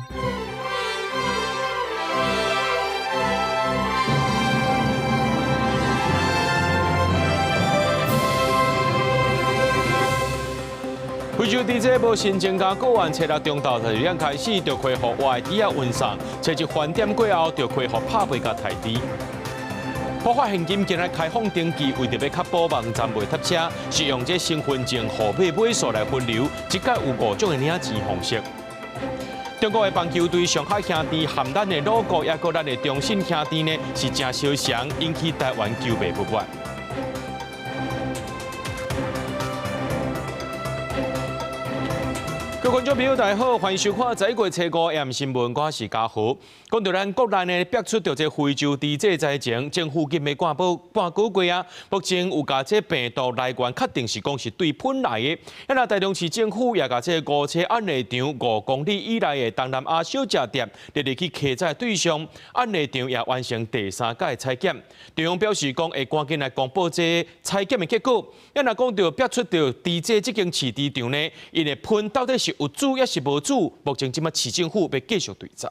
非洲地震无新增加个案，初六中昼12点开始就恢复外地啊运送，初一饭店过后就恢复拍卖甲抬低。普发现金今日开放登记，为着要确保网站袂塞车，是用这身份证号码尾数来分流，一届有5种的领钱方式。中国的棒球队上海兄弟和咱的鲁国，也搁咱的中信兄弟呢，是真相像，引起台湾球迷不满。各位观众朋友，大家好，欢迎收看《在初5AM 新闻》，我是嘉豪。讲到咱国内呢，逼出着这非洲地震灾情，政府今日半个月啊，目前有甲这病毒来源确定是讲是对喷来的。那台中市政府也甲这5车案内场5公里以内的东南亚小吃店，列入去客载对象。案内场也完成第3届采检，对方表示讲会赶紧来公布这采检的结果。若讲到逼出着地震这间市场呢，因的喷到底是有主也是无主，目前即马市政府要继续调查。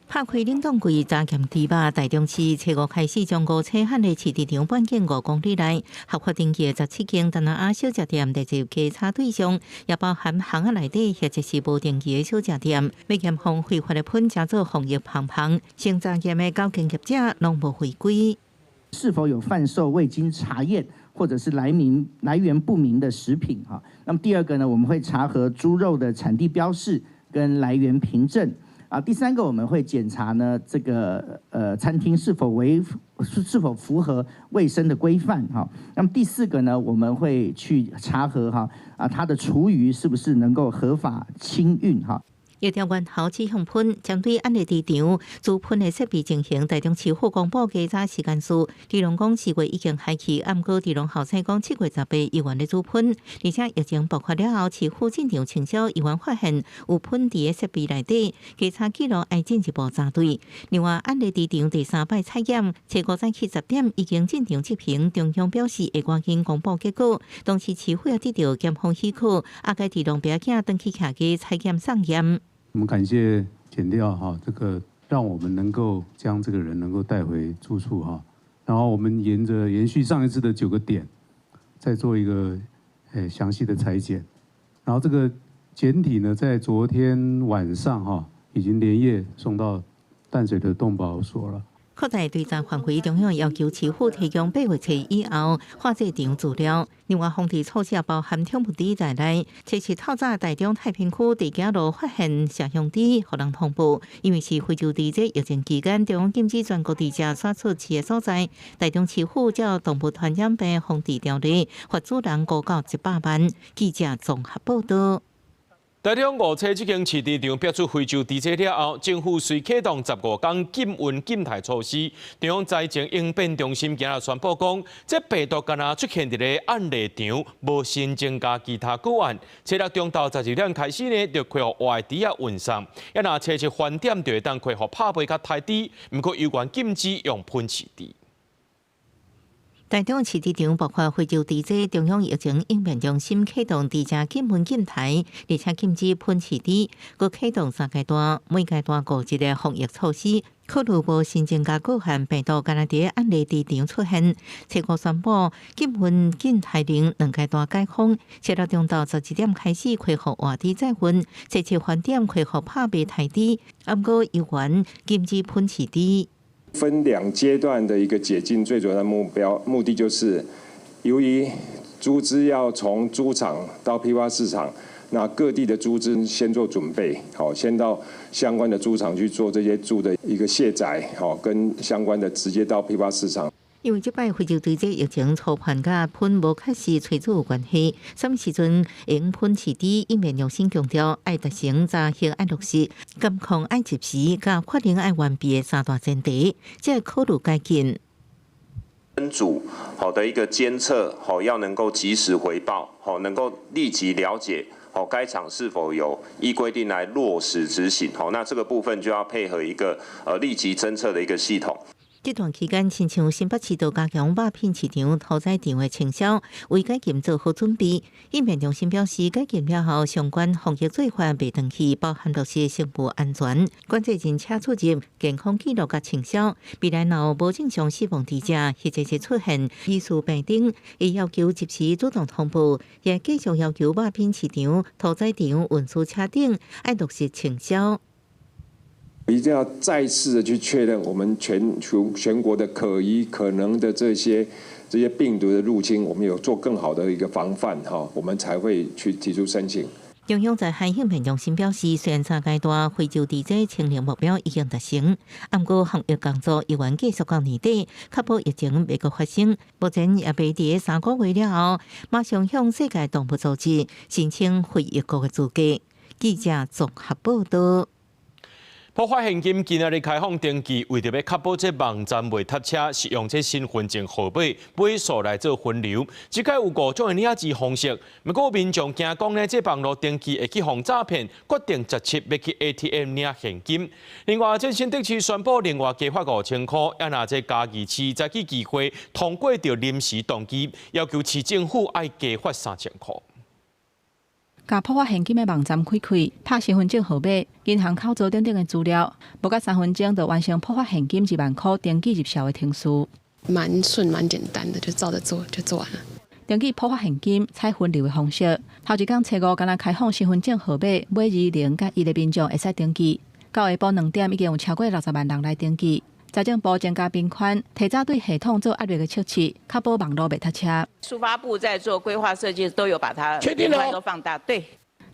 拍开冷冻柜查验猪肉，台中市初5开始将5车汉的市场半径5公里内合法登记17间东南亚小吃店列入稽查对象，也包含巷仔内底或者是无登记的小吃店，要严防非法的喷加做防疫旁旁，先查验的交警业者拢无违规。是否有贩售未经查验或者是来源不明的食品？哈，那么第二个呢，我们会查核猪肉的产地标示跟来源凭证。第3个我们会检查呢，这个餐厅是否符合卫生的规范哈。那么第4个呢，我们会去查核它的厨余是不是能够合法清运哈。有条源头指向喷，针对案例市场自喷的设备进行台中市府公布稽查时间数，地龙讲4月已经开启，暗过地龙后生讲7月18日完的自喷，而且疫情爆发了后，市府进场清消，医院发现有喷伫的设备内底，稽查记录爱进一步查对。另外，案例市场第3摆采检，初5早起10点已经进场执行，中央表示会赶紧公布结果，同时市府也得到检方许可，该地龙别囝登去徛去采检上验。我们感谢检调哈，这个让我们能够将这个人能够带回住处哈，然后我们延续上一次的9个点，再做一个详细的裁剪，然后这个简体呢，在昨天晚上哈已经连夜送到淡水的动保所了。扩大对战范围，中央要求市府提供8月初以后化这场资料。另外，防治措施包含天幕地在内。初7透早，台中太平区地家路发现摄像机，互人通报，因为是非洲地震疫情期间，中央禁止全国地价刷出市的所在。台中市府照动物传染病防治条例，罚主人5到100万。记者综合报道。台中5车这间市场逼出非洲地震了后，政府遂启动15天禁运禁台措施。中央灾情应变中心今日宣布讲，这病毒敢若出现伫咧案例场，无新增加其他个案。初6中昼12点开始呢，就恢复外地运送。若初7饭店就会当恢复拍卖甲抬低，不过有关禁止用喷市地。台中市场爆发非洲地震，中央疫情应变中心启动地价禁运禁台，而且禁止喷市地，佮启动3阶段，每阶段各一个防疫措施。考虑无新增加个案病毒敢若伫案例市场出现，初5宣布禁运禁台令2阶段解封，初6中昼12点开始恢复外地载运，初7饭店恢复拍卖台地，暗过依然禁止喷市地。分2阶段的一个解禁，最主要的目的就是，由于猪只要从猪场到批发市场，那各地的猪只先做准备，好，先到相关的猪场去做这些猪的一个卸载，好，跟相关的直接到批发市场。因为这摆非洲地震疫情初判甲喷无确实吹出有关系，什么时阵会用喷市地？应变中心强调，爱达成查核爱落实，监控爱及时，甲确定爱完备的3大前提，才考虑解禁。分组好的一个监测，好要能够及时回报，好能够立即了解。好，该厂是否有依规定来落实执行？好，那这个部分就要配合一个立即侦测的一个系统。这段期间，亲像新北市道加强肉品市场、屠宰场的清销，为解禁做好准备。应变中心表示，解禁了后，相关防疫做法未登记，包含落实食物安全、管制人车出入、健康记录甲清销。未来若无正常死亡者或者是出现疑似病症，会要求及时主动通报，也继续要求肉品市场、屠宰场、运输车等要落实清销。一定要再次的去确认我们全国的可疑可能的这些病毒的入侵，我们有做更好的一个防范哈，我们才会去提出申请。中央在海应变中心表示，虽然3阶段非洲地这清零目标已经达成，不过防疫工作依然继续到年底，确保疫情未阁发生。目前也未伫3个月了后，马上向世界动物组织申请非疫国的资格。记者综合报道。普发现金今日开放登记，为着要确保这网站未塞车，是用这身份证号码尾数来做分流。即届有5种的领字方式，不过民众惊讲呢，这网络登记会去防诈骗，决定17要去 ATM 领现金。另外，这新北市宣布另外加发5000块，也拿这嘉义市早起机会通过着临时登记，要求市政府爱加发3000块。甲普发现金的网站开开，拍身份证号码、银行口座等等的资料，无到3分钟就完成普发现金1万块登记入销的程序。蛮顺、蛮简单的，就照着做就做完了。登记普发现金采分流的方式，头一天初5敢若开放身份证号码尾20甲1的民众会使登记，到下晡2点已经有超过60万人来登记。财政部增加编款，提早对系统做压力的测试，确保网络袂塞车。书发部在做规划设计都有把它确定了都放大，对。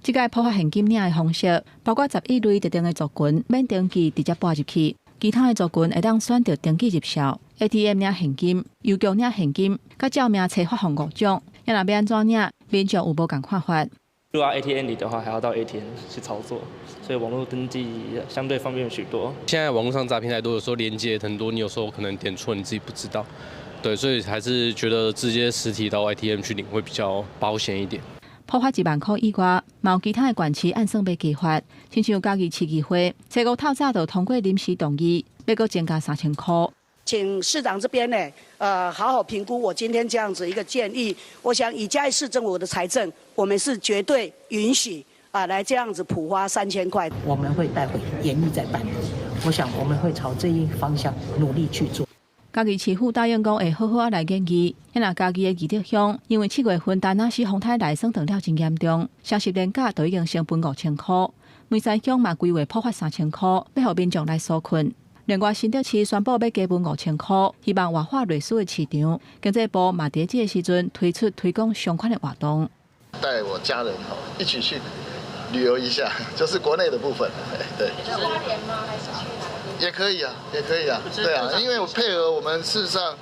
这个普发现金领的方式，包括11类特定的族群免登记直接拨入去，其他的族群会当选择登记入销。ATM 领现金、邮局领现金，甲照明册发放5种，要若要安怎领，民众有无共看法？如果要 ATM 里的话，还要到 ATM 去操作，所以网络登记相对方便许多。现在网络上诈骗太多，有时候连接很多，你有时候可能点错，你自己不知道。对，所以还是觉得直接实体到 ATM 去领会比较保险一点。普发1万块以外，嘛有其他的县市按算要计发，亲像嘉义市议会，初5透早就通过临时动议，要阁增加3000块。请市长这边呢，好好评估我今天这样子一个建议。我想以嘉义市政府的财政，我们是绝对允许来这样子普发3000块。我们会带回研议再办理。我想我们会朝这一方向努力去做。嘉义市府答应讲会好好来研究，若嘉义的义德乡因为7月份丹那市风台来霜断了真严重，双10连假就已经成本5000块。梅山乡嘛规划普发3000块，要互民众来纾困。另外，新北市宣布要加分5000块，希望活化类似的市场。经济部嘛在这个时阵推出推广相关的活动，带我家人一起去旅游一下，就是国内的部分，对。是花莲吗？还是去哪里？也可以啊，也可以啊，对啊，因为我配合我们事实上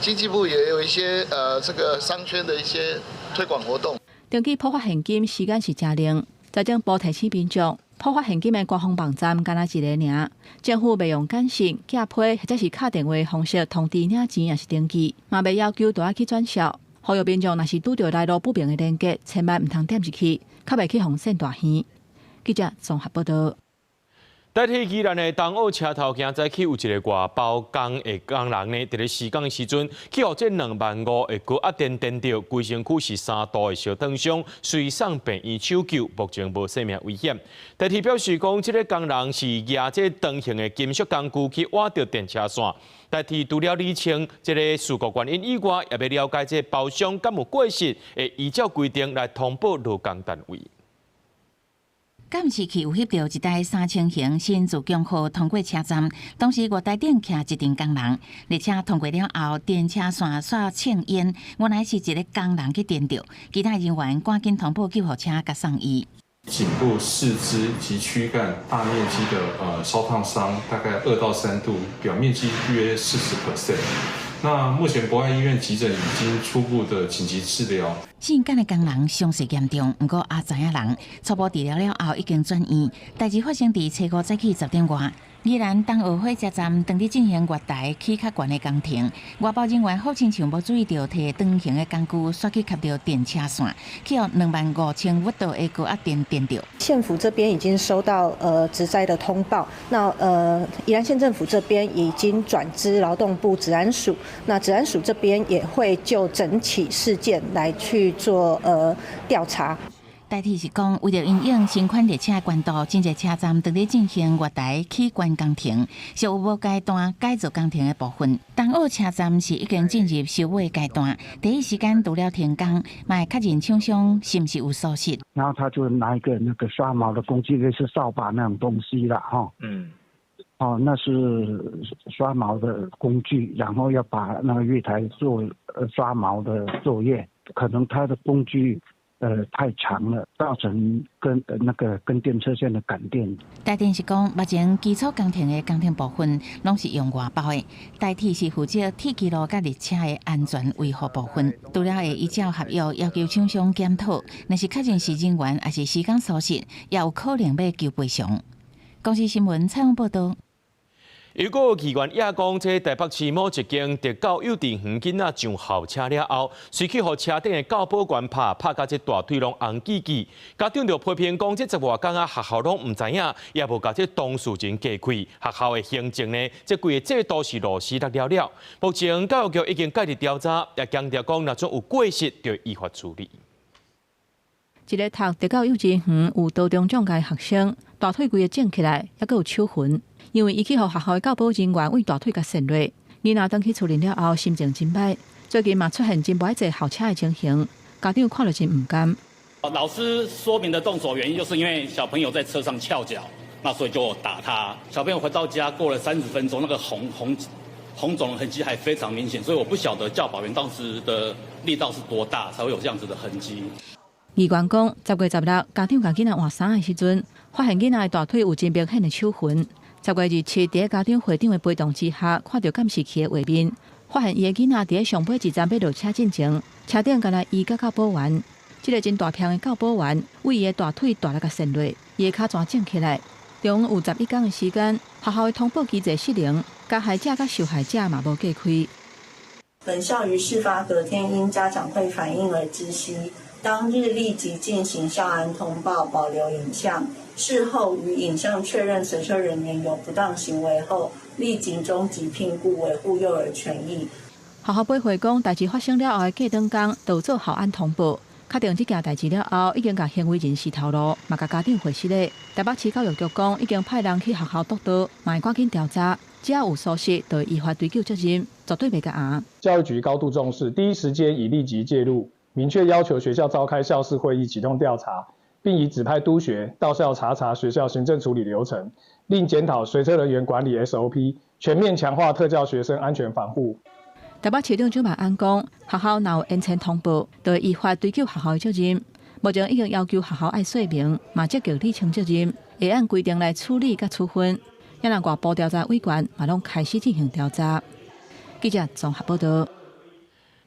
经济部也有一些这个商圈的一些推广活动。登记普发现金时间是真零，财政部提醒民众。普发现金的官方网站干那一个尔，政府袂用简讯、寄批或者是敲电话方式通知领钱也是登记，嘛袂要求都要去转销。呼吁民众若是拄到来路不明的连结，千万唔通点入去，较袂去互骗大耳。记者综合报道。代替宜兰的东澳车头行早起有一个外包工的工人呢，伫咧施工的时阵，去互这25000的高压电电到，规身躯是3度的小烫伤，随送病院抢救，目前无生命危险。代替表示讲，这个工人是拿这长形的金属工具去挖着电车线。代替除了厘清这个事故原因以外，也要了解这包商敢有过失，会依照规定来通报劳工单位。监视器有翕到一台3000型新自强号通过车站，当时月台顶徛一群工人，列车通过了后，电车线煞呛烟，原来是一个工人去电到，其他人员赶紧通报救护车甲送医。颈部、四肢及躯干大面积的烧烫伤，大概2到3度，表面积约40%。那目前博爱医院急诊已经初步的紧急治疗。性感的工人伤势严重，不过也知影人初步治疗了后已经转院。代志发生伫初5早起10点外。宜兰东湖火车站当伫进行月台起较悬的工程，外包人员好亲像无注意到摕长形的工具刷去卡到电车线，去互25000瓦度的高压电电到。县府这边已经收到职灾的通报，那宜兰县政府这边已经转知劳动部治安署，那治安署这边也会就整起事件来去做调查。代替是讲，为了因应新款列车的关度，真侪车站正在进行月台起悬工程，是有无阶段改造工程的部分。东澳车站是已经进入收尾阶段，第一时间除了停工，卖确认厂商是不是有疏失。然后他就拿一个那个刷毛的工具，类似扫把那种东西啦，哈。那是刷毛的工具，然后要把那个月台做刷毛的作业，可能他的工具。太长了，造成跟电车线的感电。台电是讲，目前基础工程的工程部分拢是用外包的，代替是负责铁轨路甲列车的安全维护部分。除了会依照合约要求厂商检讨，若是确认是人员还是时间疏失，也有可能要求赔偿。公司新闻采访报道。如果议员也讲，这台北市某一间特教幼稚园囡仔上校车了后，随去互车顶的教保官拍甲这大腿拢红记记，家长就批评讲，这10外天学校拢唔知影，也无甲这当事人加开，学校的行政呢，这规个制度是螺丝落了。目前教育局已经介入调查，也强调讲，若种有过失，就依法处理。一个读特教幼稚园有高中奖的学生，大腿规个肿起来，还佫有手痕。因为伊去互学校的教保人员为大腿甲扇落，囡仔当去处理了后，心情真歹。最近嘛出现真歹济校车的情形，家长看了真唔甘。老师说明的动手原因，就是因为小朋友在车上翘脚，那所以就打他。小朋友回到家过了30分钟，那个红肿的痕迹还非常明显，所以我不晓得教保员当时的力道是多大，才会有这样子的痕迹。议员讲，10月16日，家长甲囡仔换衫的时阵，发现囡仔的大腿有真明显的手痕。10月27日，伫家长会长的陪同之下，看到监视器的画面，发现伊的囡仔伫上尾一站要落车进前，车顶敢若伊甲教保员，这个真大片的教保员为伊的大腿大力甲扇落，伊的脚全肿起来。中有11天的时间，学校的通报机制失灵，加害者甲受害者嘛无计开。本校于事发隔天因家长会反映而知悉，当日立即进行校安通报，保留影像。事后与影像确认随车人员有不当行为后，立即终止聘雇，维护幼儿权益。学校驳回讲，代志发生了后的隔顿天，就做校安通报，确定这件代志了后，已经甲行为人士透露，嘛甲家长回示咧。台北市教育局讲，已经派人去学校督导，嘛会赶紧调查，只要有疏失，就会依法追究责任，绝对袂甲硬。教育局高度重视，第一时间已立即介入，明确要求学校召开校事会议，启动调查。并已指派督学到校查学校行政处理流程，另检讨随车人员管理 SOP， 全面强化特教学生安全防护。台北市长蒋万安讲，学校若有延前通报，就会依法追究学校的责任。目前已经要求学校爱说明，嘛积极厘清责任，会按规定来处理甲处分。也让外部调查委员嘛拢开始进行调查。记者综合报道。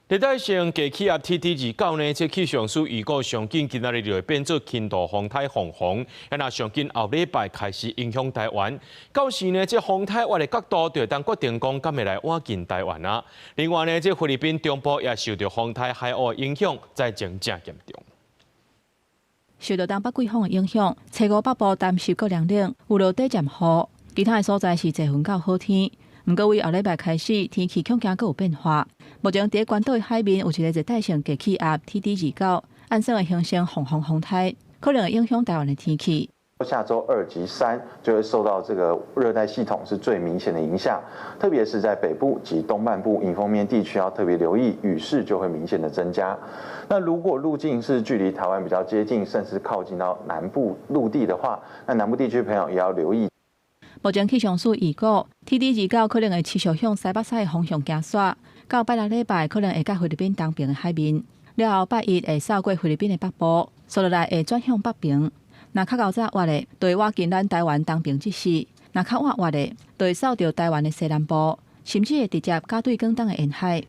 历代性低气压 TD29呢，这气象署预告上紧今仔日就会变做轻度风台凤凰，也那上紧后礼拜开始影响台湾。到时呢，这风台挖的角度就当决定讲敢会来挖进台湾啊。另外呢，这菲律宾中部也受到风台海鸥影响，灾情正严重。受到东北季风的影响，初5北部暂时各凉冷，有落短暂雨，其他的所在是侪云到好天。不过，为后礼拜开始，天气恐惊阁有变化。目前伫关岛的海面有一个热带性低气压 TD29，按算会形成凤凰风台，可能会影响台湾的天气。下周2及3就会受到这个热带系统是最明显的影响，特别是在北部及东半部迎风面地区要特别留意，雨势就会明显的增加。那如果路径是距离台湾比较接近，甚至靠近到南部陆地的话，那南部地区朋友也要留意。目前气象署预估 TD29可能会持续向西北西的方向行驶，到拜六礼拜可能会到菲律宾东边的海面，了后拜一会扫过菲律宾的北部，接落来会转向北边。若较较早挖的，就会挖进咱台湾东边即时；若较晚挖的，就会扫到台湾的西南部，甚至会直接加对广东的沿海。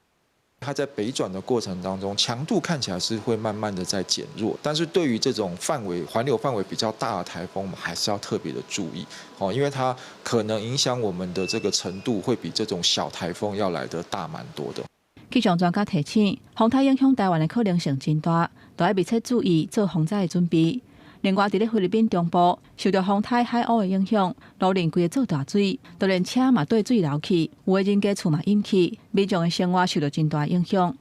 它在北转的过程当中，强度看起来是会慢慢的在减弱，但是对于这种环流范围比较大的台风，我们还是要特别的注意，因为它可能影响我们的这个程度会比这种小台风要来得大蛮多的。气象专家提醒，风台影响台湾的可能性真大，都要密切注意做防灾的准备。另外，伫菲律宾中部受到风台海鸥的影响，路林规个做大水，就连车嘛对水流去，有的人家厝嘛淹去，民众的生活受到真大影响。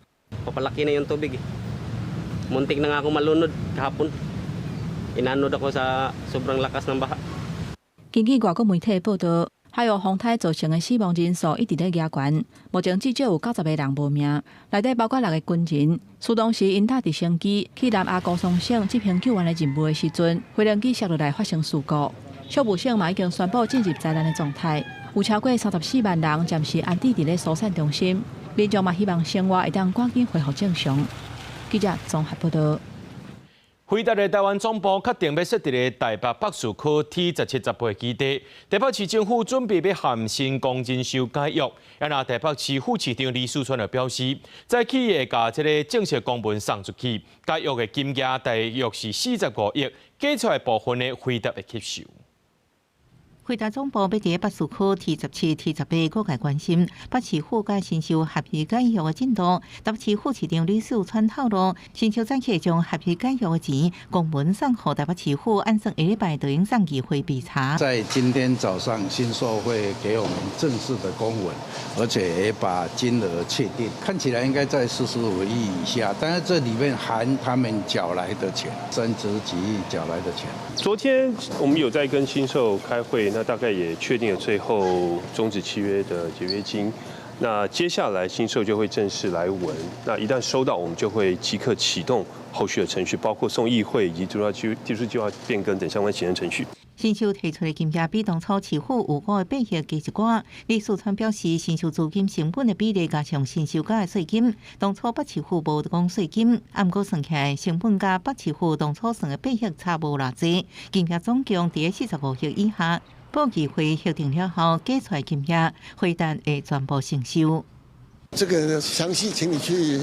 Papalaki na yung tubig. Muntik na nga ako malunod kahapon. Inanod ako sa sobrang lakas ng baha. 根据外国媒体报道，海鸥风台造成的死亡人数一直在加悬，目前至少有90个人无命，内底包括6个军人。出动时，因搭直升机去南亚高松省执行救援的任务的时阵，飞行机摔落来发生事故。消防省嘛已经宣布进入灾难的状态，有超过34万人暂时安置伫咧疏散中心，民众嘛希望生活会当赶紧恢复正常。记者综合报道。回答的台湾总部确定要设置的台北北市区 T17、18基地，台北市政府准备要函新公证收解约。那台北市副市长李树川就表示，早起会把这个正式公文送出去，解约的金额大约是45亿，计出来部分的回答会接受。回答总部要伫北市区 T17、T18各界关心北市府甲新秀合约解约的进度。台北市副市长李树川透露，新秀早起将合约解约的钱公文送予台北市府，按算下礼拜就应送议会比查。在今天早上，新秀会给我们正式的公文，而且也把金额确定，看起来应该在45亿以下，但是这里面含他们缴来的钱，30几亿缴来的钱。昨天我们有在跟新秀开会。那大概也确定了最后终止契约的解约金。那接下来新秀就会正式来文。那一旦收到，我们就会即刻启动后续的程序，包括送议会以及技术计划变更等相关行政程序。新秀提出的金额比当初市府有5个8亿低一寡。李树川表示，新秀资金成本的比例加上新秀加的税金，当初北市府无讲税金，不过算起来成本加北市府当初算的8亿差无偌济，金额总共伫45亿以下。报议会核定了后，计出来金额，回答会全部承收。这个详细，请你去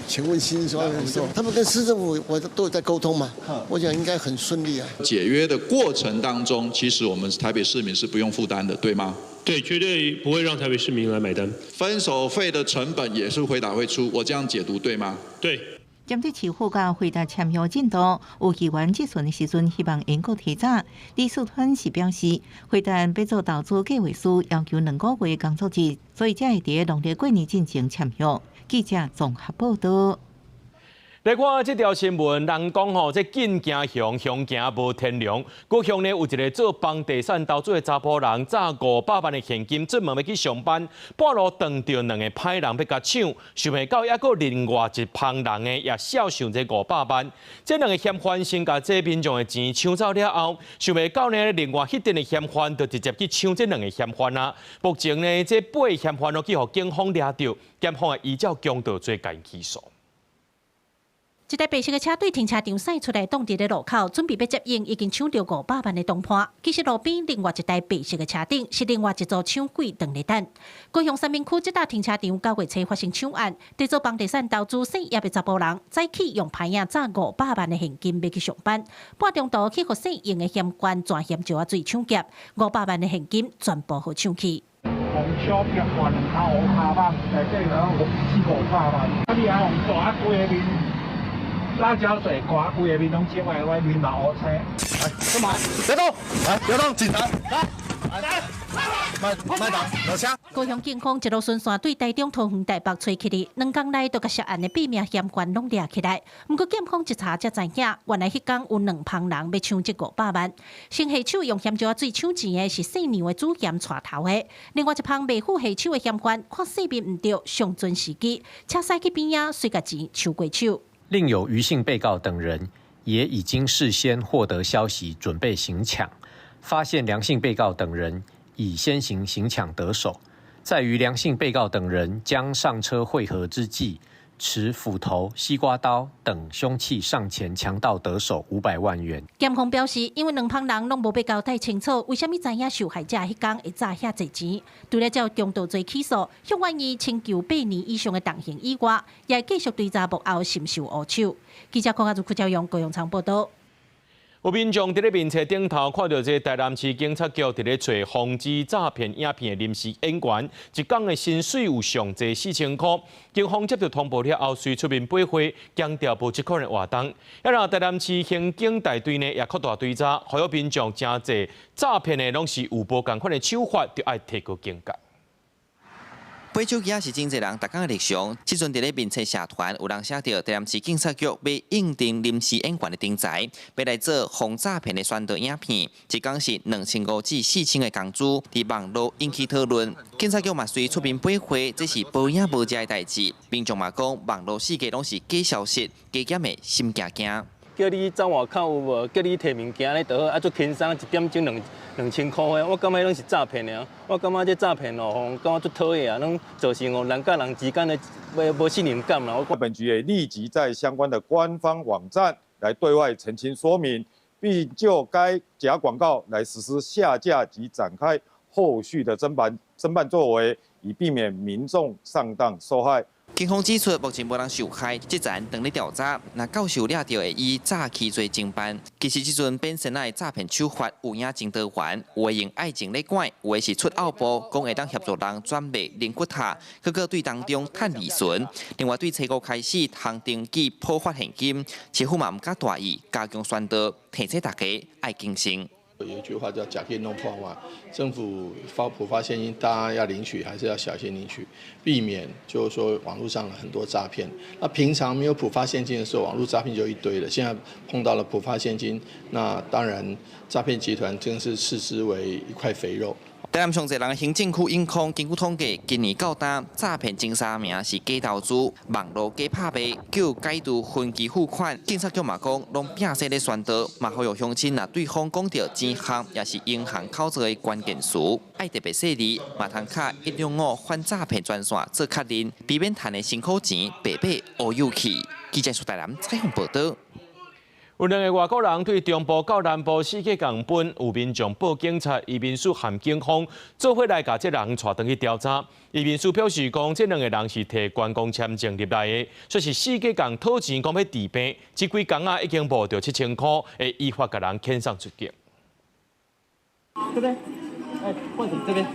请问新双人寿，他们跟市政府我都有在沟通嘛，我想应该很顺利啊。解约的过程当中，其实我们台北市民是不用负担的，对吗？对，绝对不会让台北市民来买单。分手费的成本也是回答会出，我这样解读对吗？对。针对市府甲回答签约进度，有议员质询的时阵，希望能够提早。李树川是表示，回答要做投资计划书，要求2个月工作日，所以才会伫农历过年进行签约。记者综合报道。来看这条新闻，人讲这紧行乡行无天良。高雄呢有一个做房地产投资的查甫人，诈500万的现金，出门要去上班，半路撞到2个歹人要甲抢，想袂到还佫另外一帮人呢也少想这500万。这2个嫌犯先甲这民众的钱抢走了后，想袂到呢另外迄阵的嫌犯就直接去抢这2个嫌犯啊。目前呢这8个嫌犯都去互警方抓到，检方会依照强盗罪起诉。一台白色的车队停车场驶出来，挡伫咧路口，准备要接应已经抢到500万的同伴。其实路边另外一台白色的车顶是另外一组抢鬼等咧等。高雄三民区这搭停车场9月初发生抢案，在做房地产投资生业的查甫人，早起用牌影诈500万的现金要去上班，半中途去互姓用的嫌犯抓嫌就水抢劫，500万的现金全部互抢去。红小别换头下班，内底然后400-500万，你还用大规个面。辣椒水刮规个面拢整歪歪，面貌黑青。来，干嘛？别动！来，别动！警察，来，慢打，落车。高雄警方一路顺线对台中桃园台北吹起哩，2天内就甲涉案的8名嫌犯拢抓起来。不过检方一查才知影，原来迄天有2帮人要抢这500万。先下手用咸椒水抢钱的是姓娘的主嫌带头的，另外一旁未付下手的嫌犯，看势必唔对，上准时机，车驶去边仔，随甲钱抢过手。另有余姓被告等人也已经事先获得消息，准备行抢，发现梁姓被告等人已先行抢得手。在于梁姓被告等人将上车会合之际，持斧头、西瓜刀等凶器上前强盗得手500万元。检方表示，因为两旁人拢无被交代清楚，为什么知影受害者迄天会诈遐侪钱？除了照强盗罪起诉，向愿意请求8年以上的重刑以外，也继续对查幕后深受污手。记者柯家祖、赵阳、高永昌报道。有民众伫咧面册顶头看到这台南市警察局伫咧找防止诈骗影片的临时演员，一天的薪水有上济4000块。警方接到通报了后，随出面驳回，强调无这款的活动。也让台南市刑警大队呢也扩大追查，呼吁民众真济诈骗的拢是有无共款的手法，就要提高警觉。买手机也是真侪人逐工的日常。即阵伫咧面册社团有人写到台南市警察局要应定临时演员的题材，要来做防诈骗的宣导影片，一讲是2500至4000的工资，伫网络引起讨论。警察局嘛随出面驳回，这是无影无遮的代志。民众嘛讲，网络世界拢是假消息，加减的心惊惊。叫你走外口有无？叫你摕物件咧就好，啊，足轻松，1点钟2000块我感觉拢是诈骗的。我感觉这诈骗哦，感觉足讨厌啊，拢造成人甲人之间的无信任感啦。本局也立即在相关的官方网站来对外澄清说明，并就该假广告来实施下架及展开后续的侦办作为，以避免民众上当受害。警方指出，目前无人受害，即站当咧调查，若教授了就会以诈欺罪侦办。其实即阵变成的诈骗手法有影真多元，有的用爱情咧拐，有的是出奥步，讲会当协助人转卖灵骨塔，佮个对当中趁利润。另外对初五开始行登记破发现金，政府嘛唔敢大意，加强宣导，提醒大家爱谨慎。有一句话叫“假骗弄破嘛”，政府普发现金，大家要领取还是要小心领取，避免就是说网络上很多诈骗。那平常没有普发现金的时候，网络诈骗就一堆了。现在碰到了普发现金，那当然诈骗集团真的是视之为一块肥肉。台南上侪人行政区因控根据统计，今年到单诈骗前3名是假投资、网络假拍卖，叫改度分期付款。警察局嘛讲，拢拼死咧宣导，嘛呼吁乡亲若对方讲到钱项也是银行口座的关键词，爱特别细腻，嘛通卡165反诈骗专线做确认，避免赚的辛苦钱白白乌有去。记者苏台南采访报道。有2个外国人对中部到南部4个港本，有民众报警察，移民署含警方做伙来把这人带回去调查。移民署表示讲，这2个人是摕观光签证入来的，说是4个港讨钱讲要治病，这几工已经募到7000块，会依法甲人遣送出境。这边，或者这边。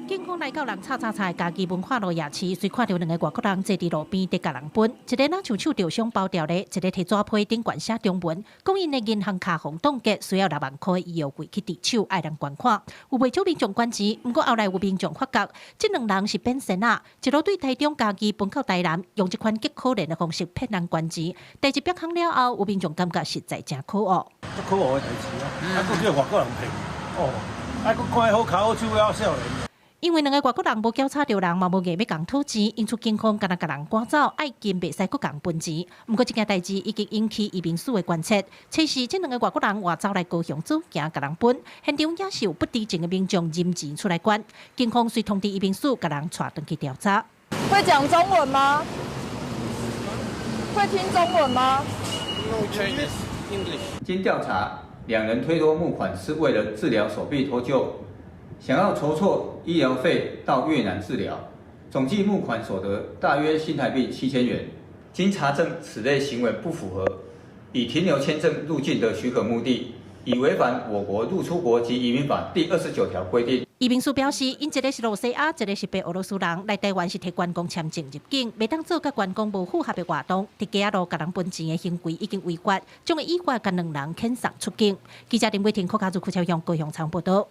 警方来到人吵的家己文化路夜市，随看到2个外国人坐伫路边伫甲人分，一个像手吊箱包掉咧，一个摕纸批顶悬写中文，讲因的银行卡防冻结，需要6万块医药费去抵手，爱人捐款。有未少民众关钱，不过后来有民众发觉，这2人是变身啊，一路对台中家己搬到台南，用这款极可怜的方式骗人捐钱。代志曝光了后，有民众感觉实在真可恶。足可恶的代志啊！佫叫外国人骗，哦，佫看好脚好手要少年。因为2个外国人无检查到人，嘛无硬要共讨钱，因此警方敢若甲人赶走，爱金袂使佫共分钱。不过这件代志已经引起移民署的关切。测试这2个外国人话走来高雄走，行甲人分，现场也是有不知情的民众认钱出来捐。警方随通知移民署，甲人带回去调查。会讲中文吗？会听中文吗 ？No Chinese English。经调查，2人推脱募款是为了治疗手臂脱臼。想要筹措医疗费到越南治疗，总计募款所得大约新台币7000元。经查证，此类行为不符合以停留签证入境的许可目的，已违反我国入出国及移民法第29条规定。移民署表示，因一个是罗西亚，一个是白俄罗斯人，来台湾是摕观光签证入境，袂当做甲观光无符合的活动，伫街路甲人分钱的行为已经违法，将会依法甲2人遣送出境。记者林伟霆、柯家祖、邱超阳、高雄长报道。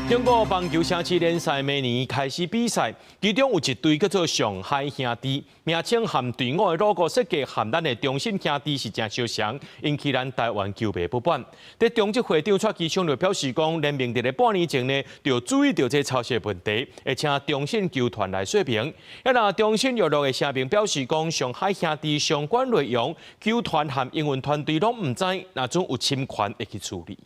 中国棒球城市联赛明年开始比赛，其中有一队叫做上海兄弟，名称和队伍的 logo 设计和咱的中信兄弟是真相像，引起咱台湾球迷不满。在中职会长蔡其昌就表示讲，联名伫咧半年前呢，就注意到这抄袭问题，会请中信球团来说明。也那中信娱乐的声明表示讲，上海兄弟相关内容，球团和营运团队拢唔知，那种有侵权会去处理。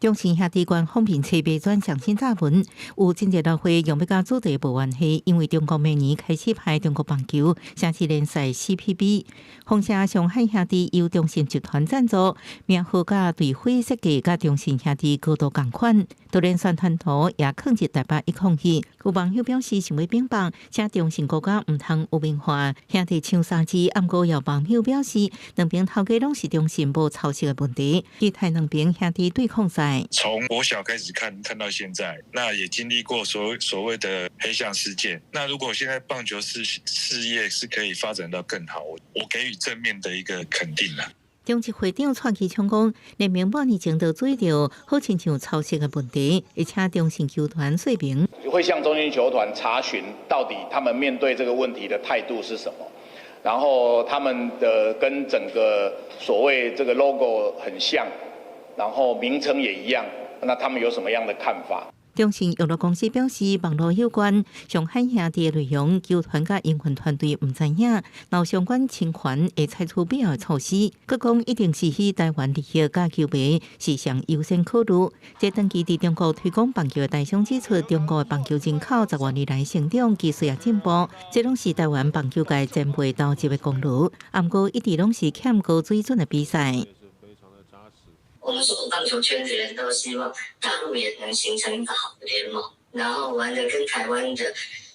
中信兄弟官方面册别转上新查文，有政治老会用要甲主题无关系，因为中国明年开始派中国棒球城市联赛 CPB， 红社上海兄弟由中信集团赞助，名号甲队徽设计甲中信兄弟高度同款，就连宣传图也控制台北一空气。有网友表示想要乒乓，请中信国家毋通污名化，兄弟唱三支，暗过有网友表示，两边头家拢是中信无抄袭的问题，期待两边兄弟对抗赛。从国小开始看到现在，那也经历过所谓的黑象事件。那如果现在棒球事业是可以发展到更好，我给予正面的一个肯定啦。中执会长蔡其昌讲，联盟半年前就注意到好亲像抄袭的问题，而且中信球团说明会向中信球团查询到底他们面对这个问题的态度是什么，然后他们的跟整个所谓这个 logo 很像。然后名称也一样，那他们有什么样的看法？中信娱乐公司表示，网络有关上海兄弟的内容，球团甲营运团队唔知影，若相关侵权会采取必要的措施。佮讲一定是以台湾利益甲球迷是上优先考虑。这长期伫中国推广棒球的大商指出，中国的棒球人口10多年来成长，技术也进步，这拢是台湾棒球界前辈投入的功劳。不过一直拢是欠高水准的比赛。我们所有棒球圈的人都希望大陆也能形成一个好的联盟，然后玩的跟台湾的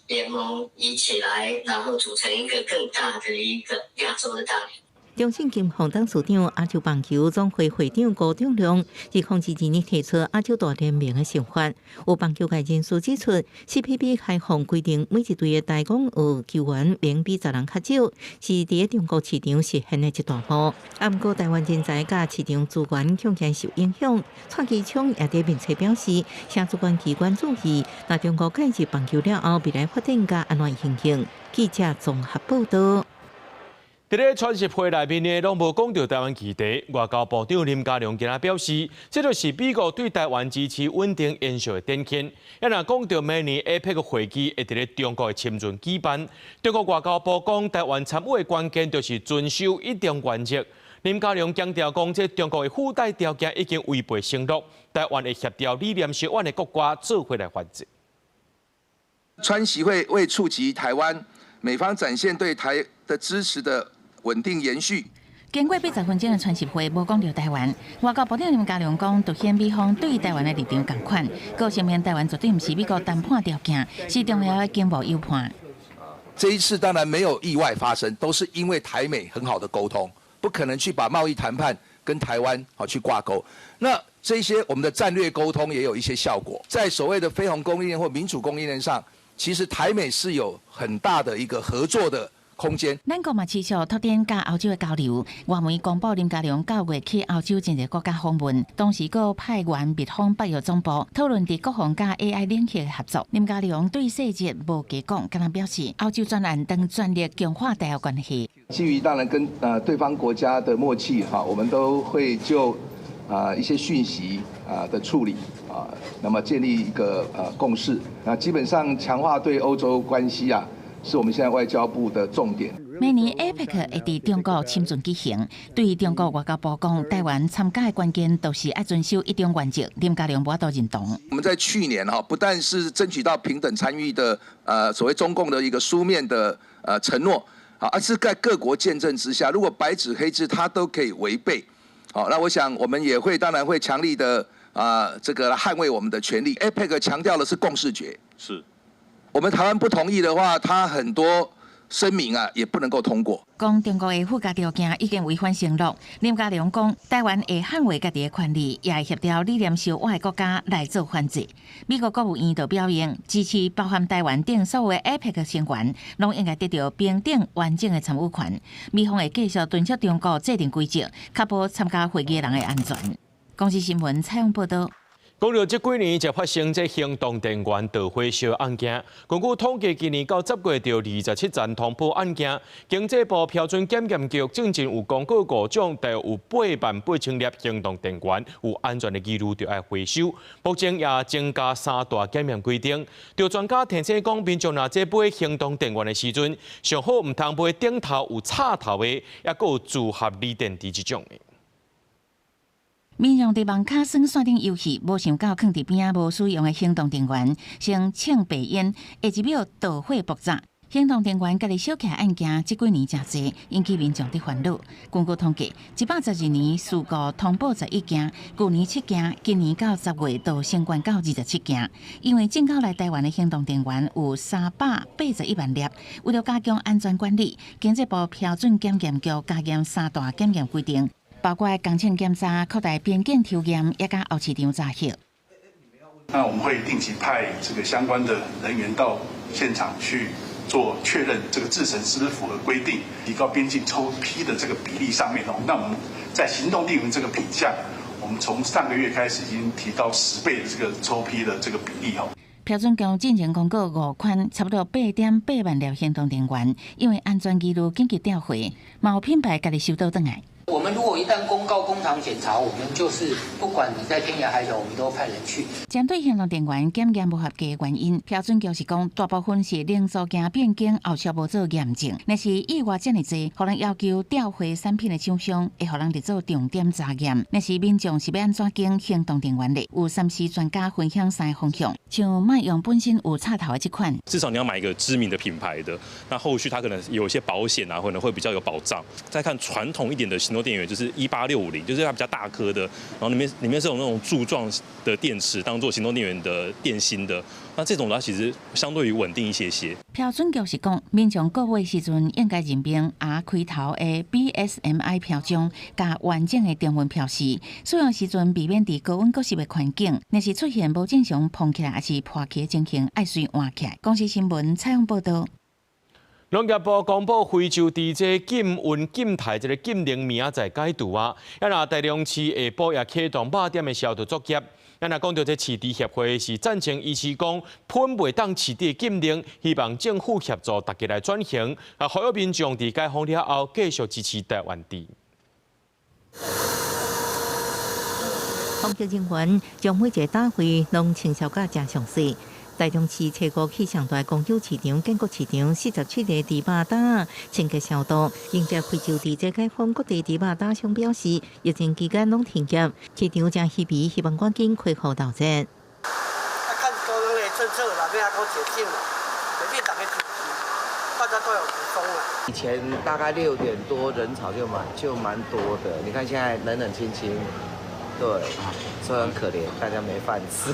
联盟一起来，然后组成一个更大的一个亚洲的大联盟。中信金行董事长亚洲棒球总会会长高仲良2022年提出亚洲大联盟的想法。有棒球界人士指出 ，CPB 开放规定每一队的大公有球员名比10人较少，是伫中国市场实现的一大步。不过台湾人才甲市场资源恐惊受影响。蔡其昌也伫面册表示，请主管机关注意，若中国介入棒球了后，未来发展甲安怎情形？记者综合报道。伫咧传习会内面呢，拢无讲到台湾议题。外交部长林佳龙今仔表示，这就是美国对台湾支持稳定延续的典型。也若讲到明年 APEC 会议会伫咧中国的深圳举办，中国外交部讲台湾参与的关键就是遵守一中原则。林佳龙强调讲，这中国的附带条件已经违背承诺，台湾会协调理念相远的国家做回来反制。川习会为触及台湾，美方展现对台的支持的稳定延续。经过80分钟的传习会，无讲到台湾。外交部长林佳龙讲，凸显美方对台湾的立场同款，佮声明台湾绝对不是美国谈判条件，是重要的经贸优判。这一次当然没有意外发生，都是因为台美很好的沟通，不可能去把贸易谈判跟台湾去挂钩。那这些我们的战略沟通也有一些效果，在所谓的非红供应链或民主供应链上，其实台美是有很大的一个合作的空间。咱国嘛持续拓展甲欧洲的交流。外媒公布林佳龙9月去欧洲真侪国家访问，当时佫派员密访北约总部，讨论伫国防甲 AI 领域的合作。林佳龙对细节无加讲，敢若表示欧洲专案等全力强化台澳关系。基于当然跟对方国家的默契我们都会就一些讯息的处理那么建立一个共识。那基本上强化对欧洲关系是我们现在外交部的重点。明年 APEC 会伫中国深圳举行。对于中国外交部讲，台湾参加的关键都是要遵守一中原则。林佳龙无法度认同。我们在去年不但是争取到平等参与的所谓中共的一个书面的承诺而是在各国见证之下，如果白纸黑字它都可以违背，那我想我们也会当然会强力的这个捍卫我们的权利。APEC 强调的是共识决，是。我们台湾不同意的话，它很多声明也不能够通过。讲中国的附加条件已经违反承诺。林佳龙讲，台湾会捍卫家己的权利，也会协调理念相远的国家来做反制。美国国务院就表明，支持包含台湾等所有的 APEC 成员，拢应该得到平等完整的参与权。美方会继续敦促中国制定规则，确保参加会议的人的安全。公司新闻采访报道。讲到这几年才发生这行动电源盗火烧案件，根据统计，今年到10月就27件通报案件。经济部标准检验局最近有公告5种，大约有88000粒行动电源有安全的记录，就要回收。目前也增加3大检验规定。就专家提醒讲，民众若在买行动电源的时阵，上好唔通买顶头有插头的，也有组合锂电池这种的。民众伫网卡耍线顶游戏，无想到囥伫边仔无使用的行动电源，先呛白烟，下一秒导火爆炸。行动电源家己小起案件，这几年真侪，引起民众的烦恼。根据统计，112年事故通报11件，去年7件，今年到10月都升悬到27件。因为进口来台湾的行动电源有381万粒，为了加强安全管理，经济部标准检验局加严3大检验规定，包括工程检查、扩大边检抽验，也甲后市场查核。那我们会定期派这个相关的人员到现场去做确认，这个制程是不是符合规定，提高边境抽批的这个比例上面哦。那我们在行动电源这个品项，我们从上个月开始已经提高10倍的这个抽批的这个比例哦。标准局进行公告5款，差不多8.8万粒行动电源，因为安全记录紧急调回，嘛有品牌家己收到转来。我们如果一旦公告工厂检查，我们就是不管你在天涯海角，我们都派人去。针对行动电源检验无合格的原因，标准局是讲大部分是零组件变更后续无做验证，若是意外这么多，互人要求调回产品的厂商，会互人伫做重点查验。若是民众是要安怎经行动电源的，有3C专家分享3个方向，像卖用本身有插头的这款，至少你要买一个知名的品牌的，那后续它可能有一些保险啊，可能会比较有保障。再看传统一点的行动电源，就是18650，就是它比较大颗的，然后里面是有那种柱状的电池，当做行动电源的电芯的。那这种的话，其实相对于稳定一些些。标准局是讲，民众购买时阵应该认明开头的 BSMI 标章，加完整的电源标示。使用时阵避免伫高温高湿的环境，若是出现无正常膨起来，还是破起的情形，爱随换起来。公司新闻采访报道。农业部公布非洲地这禁运禁台这个禁令明仔载解除啊，咱那台中市下晡也启动肉店的消毒作业。咱那讲到这市地协会是赞成医师讲喷袂当市地禁令，希望政府协助大家来转型，呼吁民众伫解封了后继续支持台湾地。防疫人员将每一个单位拢清扫甲真详细。台中市车库气象台公有市场、建国市场47个猪肉摊清洁消毒，迎接非洲地这解封，各地猪肉摊商表示，疫情期间拢停业，市场正稀微，希望赶紧恢复斗志。看中央的政策啦，要讲解禁了，解禁大家支持，大家都有补充了。以前大概6点多人潮就蛮多的，你看现在冷冷清清，对，所以很可怜，大家没饭吃。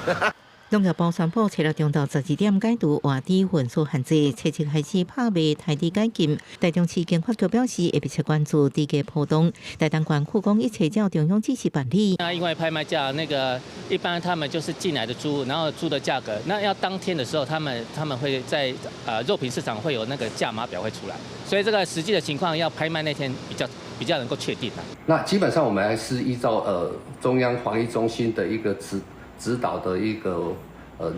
农业部宣布，初六中到12点解除外地运输限制，初七开始拍卖台地解禁。台中市经发局表示，会密切关注地价波动。台东县库讲一切照中央指示办理。那因为拍卖价一般他们就是进来的猪，然后猪的价格，那要当天的时候，他们会在肉品市场会有那个价码表会出来，所以这个实际的情况要拍卖那天比较能够确定。那基本上我们还是依照中央防疫中心的一个指导的一个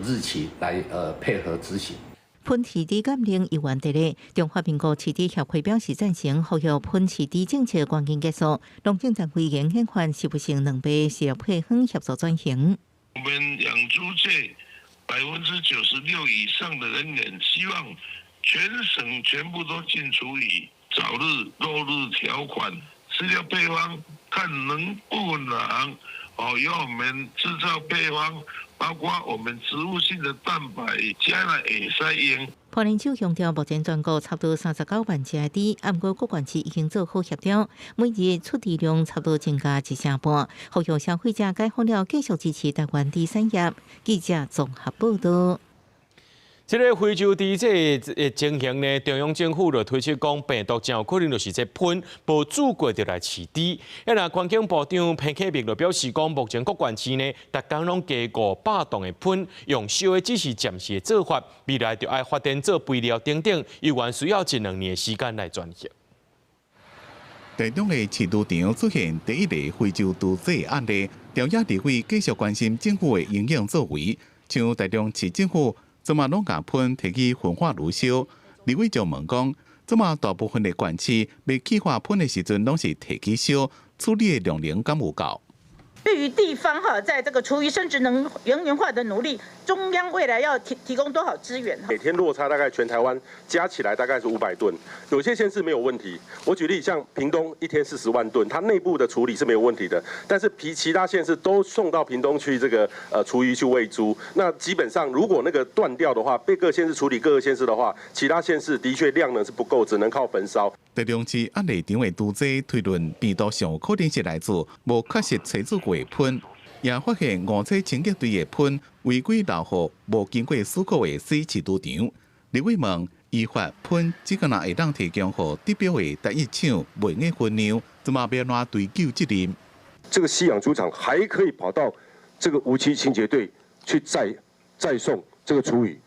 日期来配合执行。喷市地禁令一完得咧，中华民国市地协会表示赞成，呼吁喷市地政策赶紧结束。农政单位严限款是不成两倍是配合协助转型。我们养猪界96%以上的人员希望全省全部都进厨余早日落日条款，饲料配方看能不能由我们制造配方，包括我们植物性的蛋白加了会使用。潘仁秋强调，目前全国差不多39万只猪，不过各县市已经做好协调，每日出猪量差不多增加1成半。呼吁消费者解封了，继续支持台湾第三业。记者综合报道。这个非洲猪这个情形呢，中央政府就推出讲病毒真有可能就是这喷无煮过就来饲猪。那环境部长潘启明就表示讲，目前各县市呢，逐工拢加500吨的喷，用烧的只是暂时的做法，未来就要发展做肥料等等，有关需要1-2年的时间来转型。台中的饲猪场出现第一例非洲猪瘟案例，朝野地位继续关心政府的营养作为，像台中市政府。怎么拢甲喷摕去焚化炉烧？李伟就问讲，怎么大部分的县市要起化喷的时阵，拢是摕去烧，处理的量能敢有够？必对于地方在这个厨余生质能源化的努力，中央未来要提供多少资源？每天落差大概全台湾加起来大概是500吨，有些县市没有问题。我举例，像屏东一天40万吨，它内部的处理是没有问题的，但是其他县市都送到屏东去这个厨余去喂猪。那基本上如果那个断掉的话，被各县市处理各个县市的话，其他县市的确量能是不够，只能靠焚烧。台中市案例场的拄济推论，病毒上可能是来自无确实测试过的喷，也发现5车清洁队的喷违规留予无经过思考的死饲猪场。立委问，依法喷只个会当提供予得标的单一厂卖的分量，怎么要拿追究责任？这个饲养猪场还可以跑到这个无期清洁队去再送这个厨余，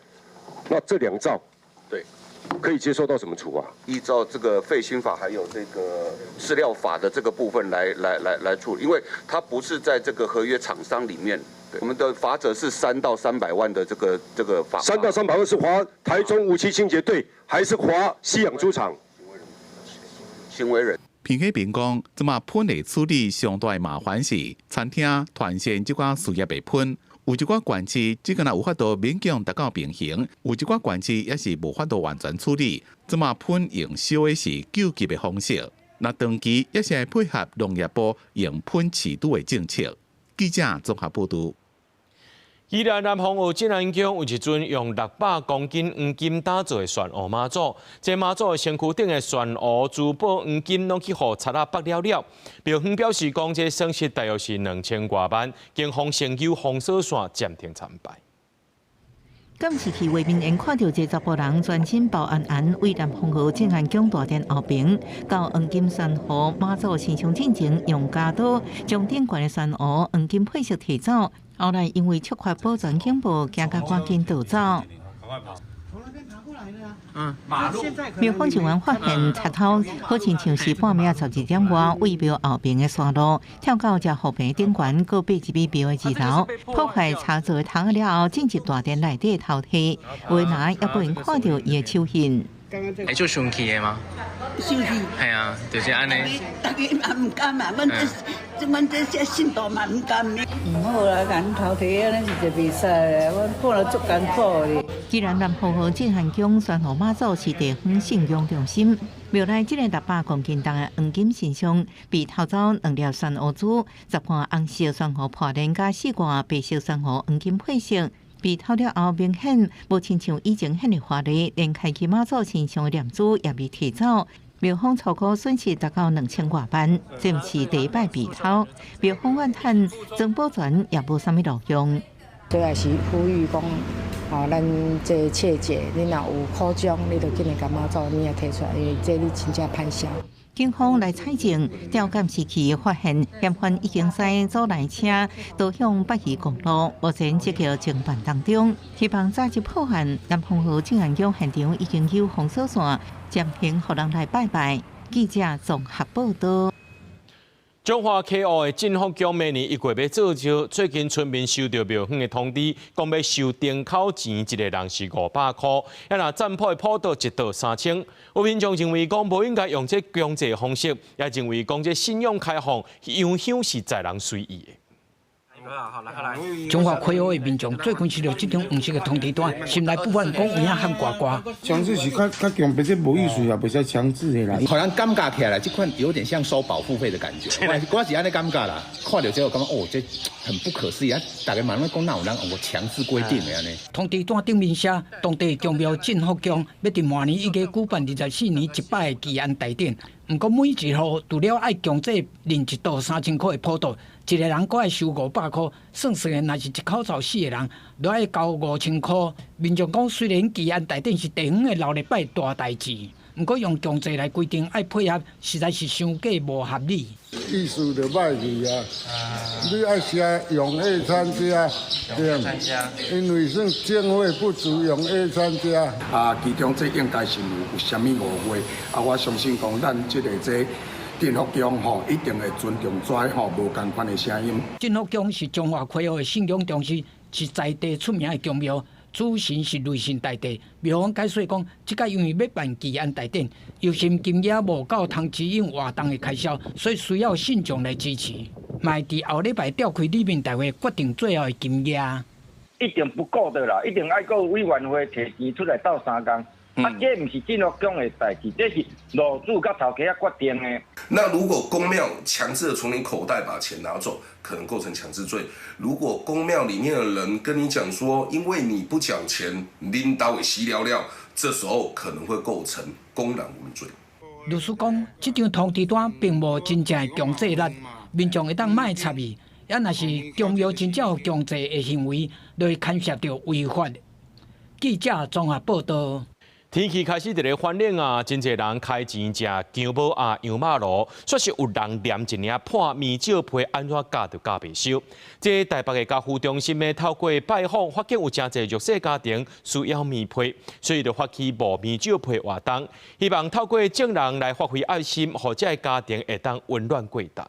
那这2兆，对。可以接受到什么处罚？依照这个废氢法还有这个饲料法的这个部分来处理，因为它不是在这个合约厂商里面。我们的罚则是3到300万的这个罚。3到300万是罚台中无期清洁队，还是罚饲养猪场？行为人。评价评讲，怎么喷的处理上大的麻烦是，餐厅团线这寡事业被喷。有一寡县市只敢有法度勉强达到平衡，有一寡县市也是无法度完全处理。怎么喷用烧的是救急的方式，那长期也是会配合农业部用喷饲猪的政策。记者综合报道。宜兰南方澳进安宫有一尊用600公斤黄金打造的玄乌妈祖，这妈祖的身躯顶的玄乌珠宝黄金拢去互贼仔剥了了。庙方表示，讲这损失大约是2000多万，警方先由封锁线暂停参拜。今次去画面因看到这10个人全身包安为南方澳进安宫大殿后边，到黄金玄乌妈祖身上进前，用加刀将顶悬的玄乌黄金配饰提走。后来因为缺乏保全警报，惊甲赶紧逃走。庙方警员发现贼头好像是半暝12点外，为庙后边的山路跳到这后边顶悬，告爬一米庙的2楼，破坏插座头了后，进入大殿内底偷摕，为哪也被人看到伊的手印。会做生气的吗？生气。系啊，就是安尼。大家嘛唔敢嘛，阮这信徒嘛唔敢。唔好啦，人偷摕安尼是就袂使啦，阮看了足艰苦哩。既然南方澳进汉宫玄乌妈祖是地方信仰中心，庙内这个600公斤重的黄金神像被偷走2粒玄乌珠、10罐红色玄乌破链加4罐白色玄乌黄金配饰。被偷了后，明显无亲像以前遐尼华丽，连开启妈祖身上的念珠也被提走。庙方粗估损失达到2000多万，这毋是第一摆被偷。庙方怨叹曾保全也无啥物路用。这也是呼吁讲，咱这切节，你若有苦衷，你就紧来甲妈祖你也提出来，因为这你真正歹消。警方来采证，调监视器发现嫌犯已经驶阻拦车倒向北宜公路，目前积极侦办当中，希望早日破案。南方澳进安宫现场已经有封锁线，暂停互人来拜拜。记者综合报道。中华溪澳的进福宫明年1月要做招，最近村民收到庙方的通知，讲要收丁口钱，一个人是500块，也若占卜的普渡1道3000。有民众认为讲无应该用这强制方式，也认为讲这信仰开放，影响是在人随意的。中华溪澳的民众最近收到这张黄色的通知单，心内不安，讲有影喊呱呱。强制是较强，别这无意思也袂使强制的啦。好像尴尬起来，这款有点像收保护费的感觉。我是安尼尴尬啦，看到之后感觉哦，这很不可思议啊！大家慢慢讲，哪有人我强制规定的安尼？通知单顶面写，当地宗庙进福宫要伫明年1月举办24年1摆的祈安大典。不过每一户除了爱强制认1道3000块的普渡，一个人阁爱收500块，算算的，若是一口罩4个人，都爱交5000块。民众讲，虽然祈安大典是地方的老礼拜大代志，不过用强制来规定爱配合，实在是伤过无合理。意思就歹去啊！你爱写用A参加，对，因为算经费不足，用A参加。其中这应该是有啥物误会我相信讲咱这进福宫一定会尊重无共款的声音。进福宫是中华溪澳的信仰中心，是在地出名的宫庙。主神是雷神大帝，庙方解说讲，即个因为要办祈安大典，有心金额无够通支应活动的开销，所以需要信众来支持。嘛会伫后礼拜召开里面大会决定最后的金额。一定不够的啦，一定爱个委员会摕钱出来斗3工。这不是建乐宫的代志，这是路主甲头家决定的。那如果公庙强制的从你口袋把钱拿走，可能构成强制罪。如果公庙里面的人跟你讲说，因为你不缴钱，领导会死了了，这时候可能会构成公然侮辱罪。律师讲，这张通知单并无真正的强制力，民众会当卖插伊。也若是中庙真正有强制的行为，就会牵涉到违法。记者综合报道。天气开始伫咧反冷啊，真侪人开钱食姜母鸭、羊肉炉，说是有人连一领破面照皮，安怎夹就夹袂收。这台北的家护中心呢，透过拜访，发现有真侪弱势家庭需要面皮，所以就发起无面照皮活动，希望透过众人来发挥爱心，互这家庭会当温暖过冬。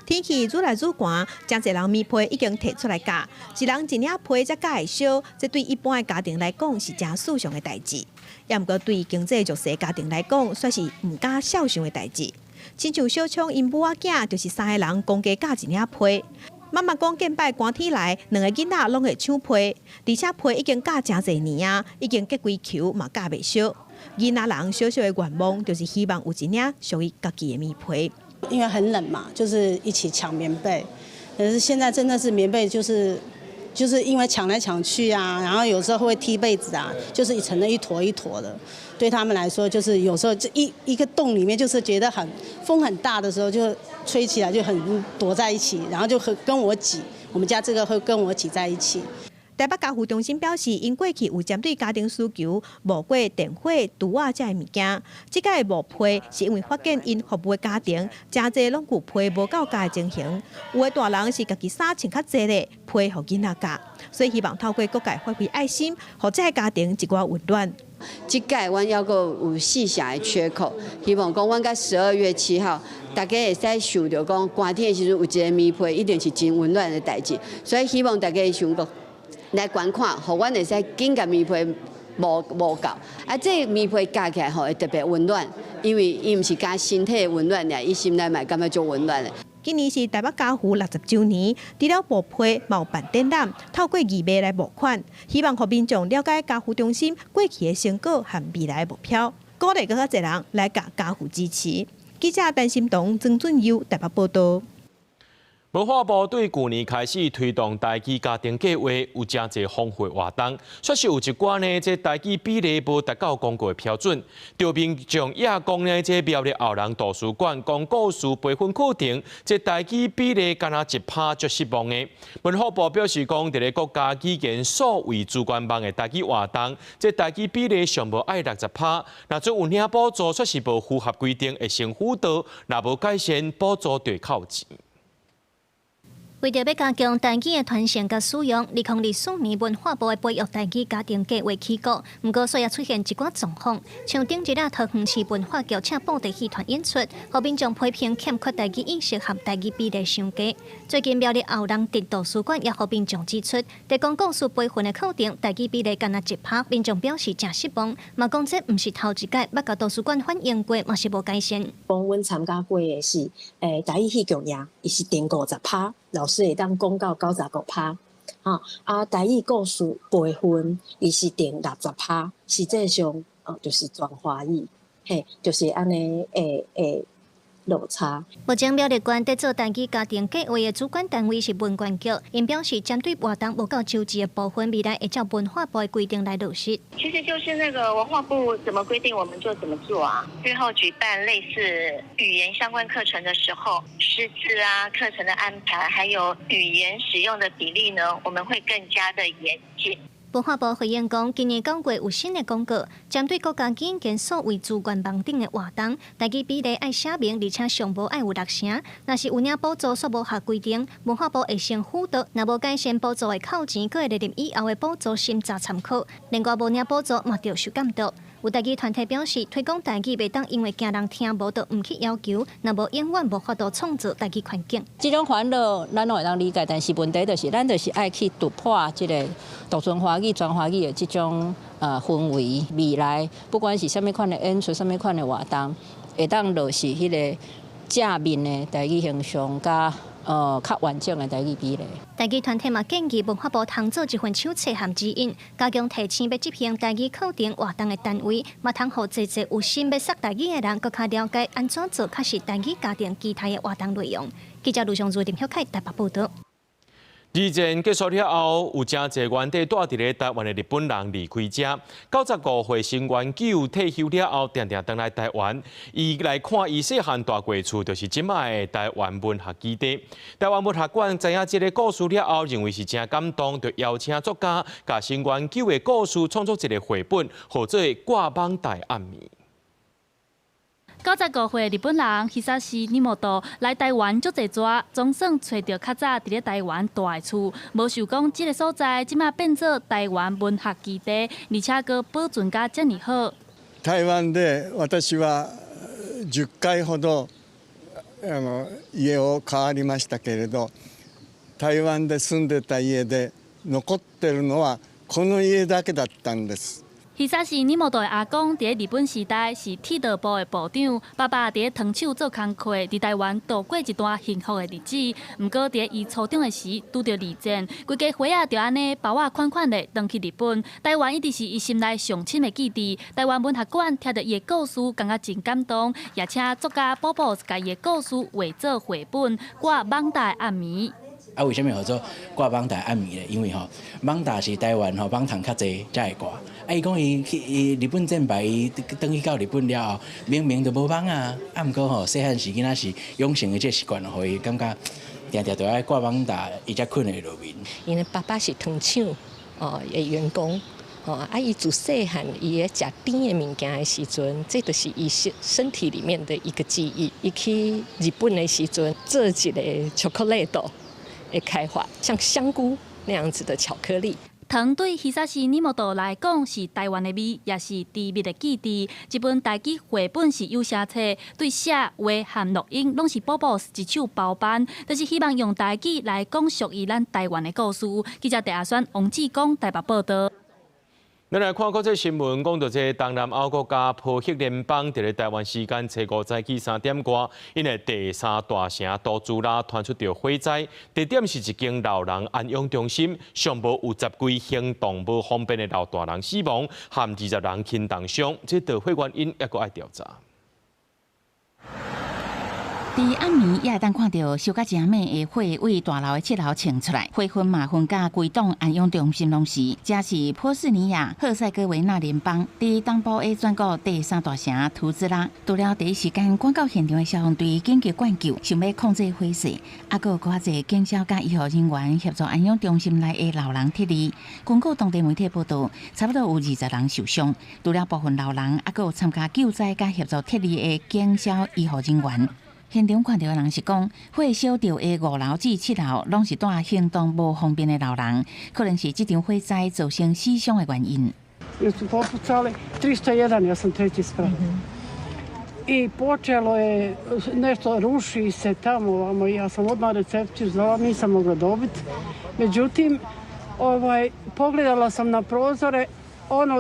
天气愈来愈寒，真侪人面皮已经摕出来夹，一人一领皮才夹会烧，这对一般的家庭来讲是真事上的代志。也毋过对经济弱势家庭来讲，算是毋敢孝顺的代志。亲像小聪因母仔囝就是3个人公家夹一领皮。妈妈讲，见拜寒天来，2个囡仔拢会抢皮，而且皮已经夹真侪年啊，已经结规球嘛夹袂烧。囡仔人小小的愿望就是希望有一领属于家己的面皮。因为很冷嘛，就是一起抢棉被。可是现在真的是棉被就是因为抢来抢去啊，然后有时候会踢被子啊，就是成了一坨一坨的。对他们来说，就是有时候这一个洞里面，就是觉得风很大的时候，就吹起来就很躲在一起，然后就跟我挤。我们家这个会跟我挤在一起。台北家护中心表示，因过去有针对家庭需求无过电火、厨仔这物件，即个无批是因为发现因服务的家庭真侪拢有批无够夹的情形，有的大人是家己衫穿较济咧，批互囡仔夹，所以希望透过各界发挥爱心，互这个家庭一寡温暖。即届阮还阁有4项的缺口，希望讲阮到12月7号，大家会使想到讲寒天的时阵有一个棉被，一定是真温暖的代志，所以希望大家想过。来观看，互阮会使紧甲棉被无够，啊，这棉被夹起来吼会特别温暖，因为伊毋是加身体的温暖尔，伊心内嘛感觉足温暖的。今年是台北家护60周年，除了募批，嘛有办展览，透过义卖来募款，希望互民众了解家护中心过去的成果和未来的目标，鼓励更加侪人来甲家护支持。记者陈心彤、曾俊佑台北报道。文化部对去年开始推动台语家庭计划，有真侪丰富活动，确实有一寡呢，这台语比例无达到公告的标准。赵民众也讲呢，这苗栗后人图书馆讲故事培训课程，这台语比例敢若1%就失望的。文化部表示讲，伫咧国家语言所谓主管网的台语活动，这台语比例上无爱60%，若做有领补助，确实无符合规定，会成辅导，若无改善，补助就靠钱。为着要加强台语的传承甲使用，2024年文化部的培育台语家庭计划起稿，不过虽然出现一寡状况，像顶一日桃园市文化局请布袋戏团演出，互民众批评欠缺台语意识和台语比例上低。最近苗栗后人伫图书馆也互民众指出，在讲故事培训的课程，台语比例敢若1%，民众表示真失望，嘛讲这毋是头一届，捌甲图书馆反映过，嘛是无改善。讲阮参加过的是，台语戏剧营，伊是定50%。老师会当讲到95%，啊，台语故事培训伊是定60%，实际上就是全华语，嘿，就是安尼落差。目前苗栗县在做台语家庭计划的主管单位是文管局，因表示针对活动无够周知的部分，未来会照文化部的规定来落实。其实就是那个文化部怎么规定我们就怎么做啊。日后举办类似语言相关课程的时候，师资啊、课程的安排，还有语言使用的比例呢，我们会更加的严谨。文化部回应讲，今年9月有新的公告，针对国家语言所谓主管网顶的活动，台语比例爱写明，而且上无爱有60%。若是有领补助所无合规定，文化部会先辅导，若无改善补助的扣钱，佫会列入以后的补助审查参考。另外无领补助嘛，着受监督。有台语团体表示，推广台语袂当因为惊人听无，就唔去要求，若无永远无法度创造台语环境。这种烦恼咱拢会当理解，但是问题就是，咱就是爱去突破这个独尊华语、全华语的这种氛围。未来不管是什么款的演出、什么款的活动，会当落实迄个正面的台语形象，甲较完整的台语比例。台语团体嘛建议文化部通做一份手册和指引，加强提醒要执行台语课程活动的单位，嘛通互侪侪有心要学台语的人，更加了解安怎做较是台语家庭其他的活动内容。记者卢尚如、林晓凯台北报道。二战结束了后，有真侪原地住伫咧台湾的日本人离开遮。95岁新元九退休了后，定定回来台湾，伊来看伊细汉大过厝，就是即摆的台湾文学基地。台湾文学馆知影这个故事了后，认为是真感动，就邀请作家甲新元九的故事创作一个绘本，或者挂网台暗暝。95岁日本人Hisashi Nimoto来台湾足侪抓，总算找到较早伫咧台湾住的厝，无想讲这个所在即马变做台湾文学基地，而且阁保存甲遮尔好。台湾で私は10回ほど家を変わりましたけれど、台湾で住んでた家で残ってるのはこの家だけだったんです。Hisashi Nimoto的阿公伫日本时代是铁道部的部长，爸爸伫糖厂做工课，伫台湾度过一段幸福的日子。不过伫伊初中的时，拄着二战，规家伙仔就安尼包啊款款的回去日本。台湾一直是伊心内上深的基地。台湾文学馆听到伊的故事，感觉真感动，也请作家宝宝把伊的故事画做绘本，挂网台暗暝。为什么叫做挂网台暗暝咧？因为网台是台湾网通较济才会挂。伊讲伊日本战败，伊转去到日本了后，明明就无网啊，毋过细汉时囡仔是养成的这习惯，互伊感觉定定都爱挂网台，伊才困会落眠。因为爸爸是糖厂的员工。伊自细汉伊咧食甜的物件的时阵，这就是伊身体里面的一个记忆。伊去日本的时阵，做一个巧克力豆。会开发像香菇那样子的巧克力。糖对Hisashi Nimoto来讲是台湾的味，也是甜蜜的记忆。这本台语绘本是有写册，对写话和录音拢是宝宝一手包办，就是希望用台语来讲述伊咱台湾的故事。记者陈阿选、王志光台北报道。咱来看国际新闻，讲到这东南亚国家波克联邦，伫咧台湾时间初5早起3点多，因为第3大城都朱拉传出着火灾，地点是一间老人安养中心，上无有10几行动无方便的老大人死亡，含20人轻重伤，这导火原因还阁爱调查。伫暗暝也会当看到烧甲真猛的火为大楼的7楼冲出来，火分嘛分甲规栋安养中心拢是。这是波士尼亚赫塞哥维纳联邦伫东部的全国第3大城图兹拉。除了第一时间赶到现场的消防队紧急灌救，想要控制火势，还佫有偌济警消甲医护人员协助安养中心内的老人撤离。根据当地媒体报道，差不多有20人受伤，除了部分老人，还佫有参加救灾甲协助撤离的警消医护人员。现场看到的人是讲，火烧到的5楼至7楼，拢是住行动无方便的老人，可能是这场火灾造成死伤的原因。Su popucali 301, ja sam treći sprat. I počelo je nešto ruši se tamo, ja sam odmah recepciju zvala, nisam mogla dobiti. Međutim, pogledala sam na prozore,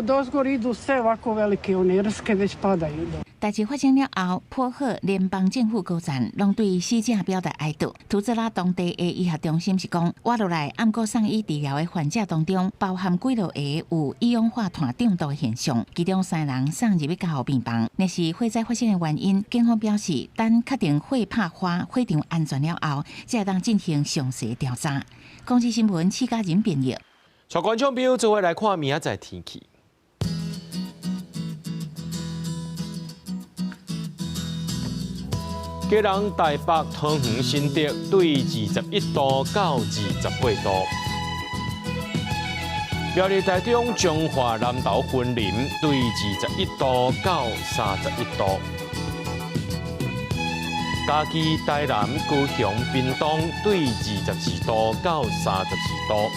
dozgor idu sve ovako velike rske, već padaju. 代志发生了后，波赫联邦政府高层拢对死者表达哀悼。图兹拉当地的医学中心是讲，挖落来暗过送医治疗的患者当中，包含几落个有一氧化碳中毒的现象，其中3人送入去加护病房。若是火灾发生的原因，警方表示，等确定火拍花、火场安全了后，才会当进行详细调查。公司新闻4家人编译。带观众朋友做伙来看明仔载天气。基隆、台北、桃园、新竹对21度到28度；苗栗、台中、彰化、南投、云林对21度到31度；嘉义、台南、高雄、屏东对24度到32度；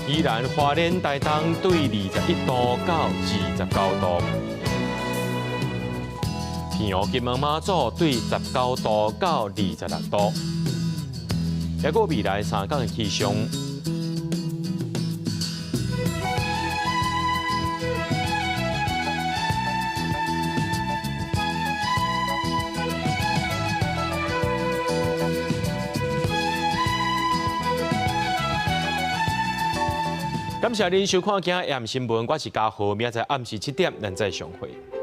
宜兰、花莲、台东对21度到29度。天后金门马祖对19度到26度，还有未来3天的气象。感谢您收看今日新闻，我是嘉豪，明仔载暗时7点咱再相会。